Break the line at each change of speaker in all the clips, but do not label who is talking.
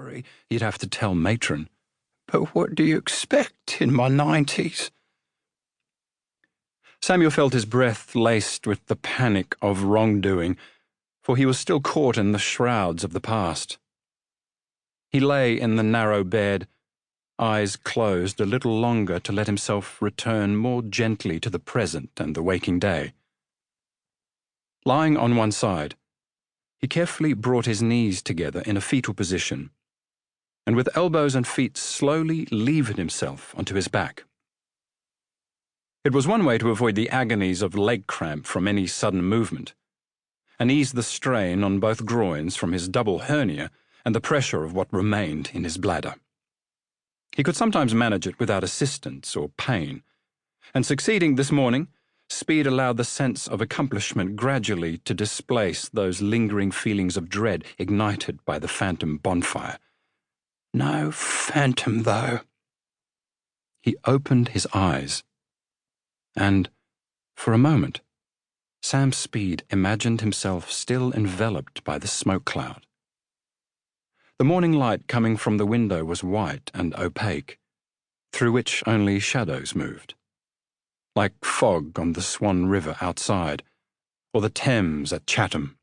sorry, he'd have to tell Matron. But what do you expect in my 90s? Samuel felt his breath laced with the panic of wrongdoing, for he was still caught in the shrouds of the past. He lay in the narrow bed, eyes closed a little longer to let himself return more gently to the present and the waking day. Lying on one side, he carefully brought his knees together in a fetal position, and with elbows and feet slowly levered himself onto his back. It was one way to avoid the agonies of leg cramp from any sudden movement, and ease the strain on both groins from his double hernia and the pressure of what remained in his bladder. He could sometimes manage it without assistance or pain, and succeeding this morning, speed allowed the sense of accomplishment gradually to displace those lingering feelings of dread ignited by the phantom bonfire. No phantom, though. He opened his eyes, and, for a moment, Sam Speed imagined himself still enveloped by the smoke cloud. The morning light coming from the window was white and opaque, through which only shadows moved, like fog on the Swan River outside, or the Thames at Chatham.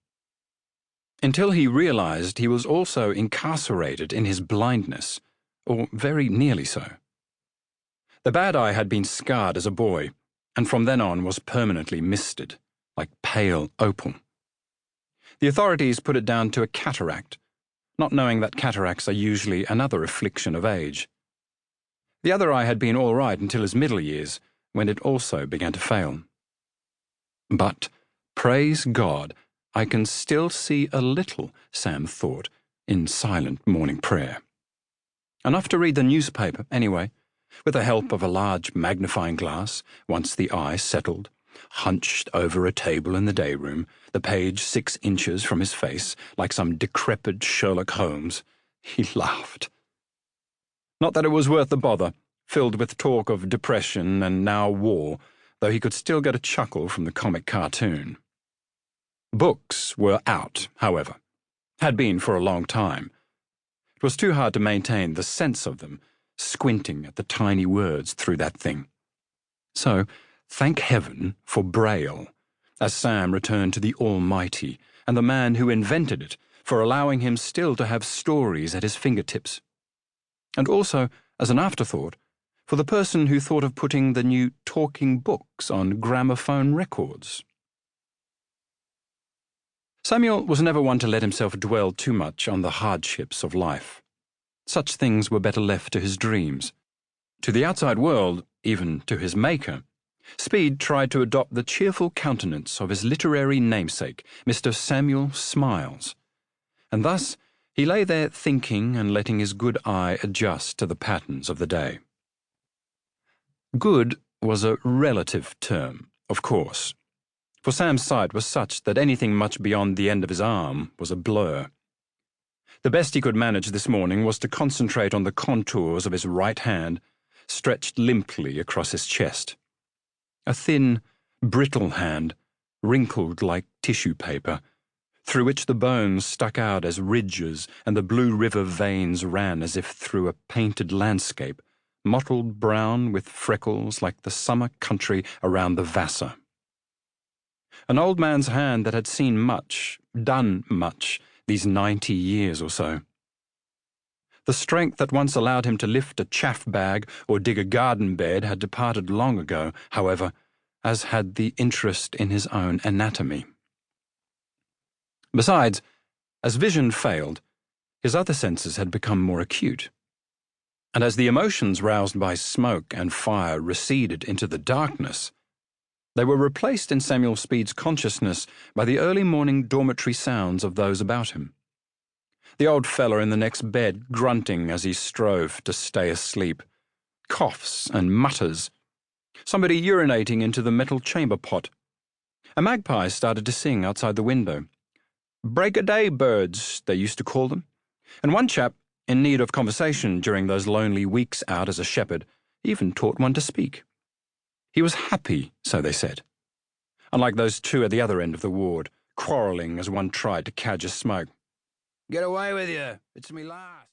Until he realized he was also incarcerated in his blindness, or very nearly so. The bad eye had been scarred as a boy, and from then on was permanently misted, like pale opal. The authorities put it down to a cataract, not knowing that cataracts are usually another affliction of age. The other eye had been all right until his middle years, when it also began to fail. But, praise God, I can still see a little, Sam thought, in silent morning prayer. Enough to read the newspaper, anyway, with the help of a large magnifying glass, once the eye settled, hunched over a table in the day room, the page 6 inches from his face, like some decrepit Sherlock Holmes. He laughed. Not that it was worth the bother, filled with talk of depression and now war, though he could still get a chuckle from the comic cartoon. Books were out, however, had been for a long time. It was too hard to maintain the sense of them, squinting at the tiny words through that thing. So, thank heaven for Braille, as Sam returned to the Almighty and the man who invented it for allowing him still to have stories at his fingertips. And also, as an afterthought, for the person who thought of putting the new talking books on gramophone records. Samuel was never one to let himself dwell too much on the hardships of life. Such things were better left to his dreams. To the outside world, even to his maker, Speed tried to adopt the cheerful countenance of his literary namesake, Mr. Samuel Smiles, and thus he lay there thinking and letting his good eye adjust to the patterns of the day. Good was a relative term, of course, for Sam's sight was such that anything much beyond the end of his arm was a blur. The best he could manage this morning was to concentrate on the contours of his right hand, stretched limply across his chest. A thin, brittle hand, wrinkled like tissue paper, through which the bones stuck out as ridges and the blue river veins ran as if through a painted landscape, mottled brown with freckles like the summer country around the Vassar. An old man's hand that had seen much, done much, these 90 years or so. The strength that once allowed him to lift a chaff bag or dig a garden bed had departed long ago, however, as had the interest in his own anatomy. Besides, as vision failed, his other senses had become more acute. And as the emotions roused by smoke and fire receded into the darkness, they were replaced in Samuel Speed's consciousness by the early morning dormitory sounds of those about him. The old fellow in the next bed grunting as he strove to stay asleep, coughs and mutters, somebody urinating into the metal chamber pot. A magpie started to sing outside the window. Break-a-day birds, they used to call them, and one chap, in need of conversation during those lonely weeks out as a shepherd, even taught one to speak. He was happy, so they said, unlike those two at the other end of the ward, quarrelling as one tried to cadge a smoke. "Get away with you, it's me last."